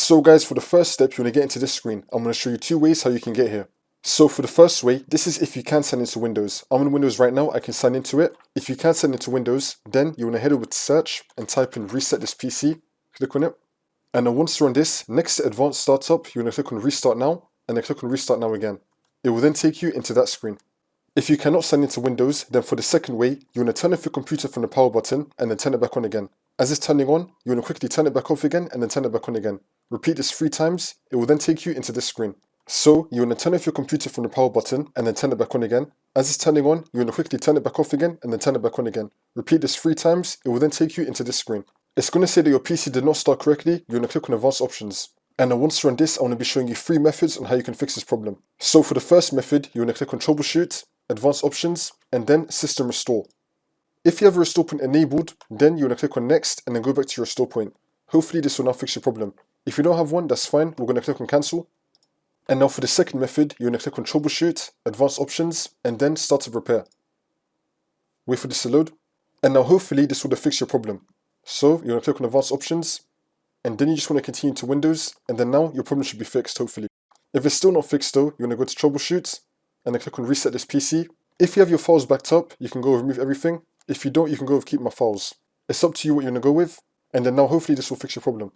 So guys, for the first step, you want to get into this screen. I'm going to show you two ways how you can get here. So for the first way, this is if you can sign into Windows. I'm in Windows right now, I can sign into it. If you can't sign into Windows, then you want to head over to search and type in reset this PC. Click on it. And then once you're on this, next to advanced startup, you want to click on restart now, and then click on restart now again. It will then take you into that screen. If you cannot sign into Windows, then for the second way, you want to turn off your computer from the power button and then turn it back on again. As it's turning on, you want to quickly turn it back off again and then turn it back on again. Repeat this 3 times, it will then take you into this screen. So you want to turn off your computer from the power button and then turn it back on again. As it's turning on, you want to quickly turn it back off again and then turn it back on again. Repeat this 3 times, it will then take you into this screen. It's going to say that your PC did not start correctly, you want to click on advanced options. And then once you're on this, I want to be showing you 3 methods on how you can fix this problem. So for the first method, you want to click on troubleshoot, advanced options, and then system restore. If you have a restore point enabled, then you want to click on next and then go back to your restore point. Hopefully this will now fix your problem. If you don't have one, that's fine, we're going to click on cancel. And now for the second method, you're going to click on troubleshoot, advanced options, and then start to repair. Wait for this to load. And now hopefully this will fix your problem. So you're going to click on advanced options, and then you just want to continue to Windows, and then now your problem should be fixed, hopefully. If it's still not fixed though, you're going to go to troubleshoot, and then click on reset this PC. If you have your files backed up, you can go remove everything. If you don't, you can go with keep my files. It's up to you what you want to go with, and then now hopefully this will fix your problem.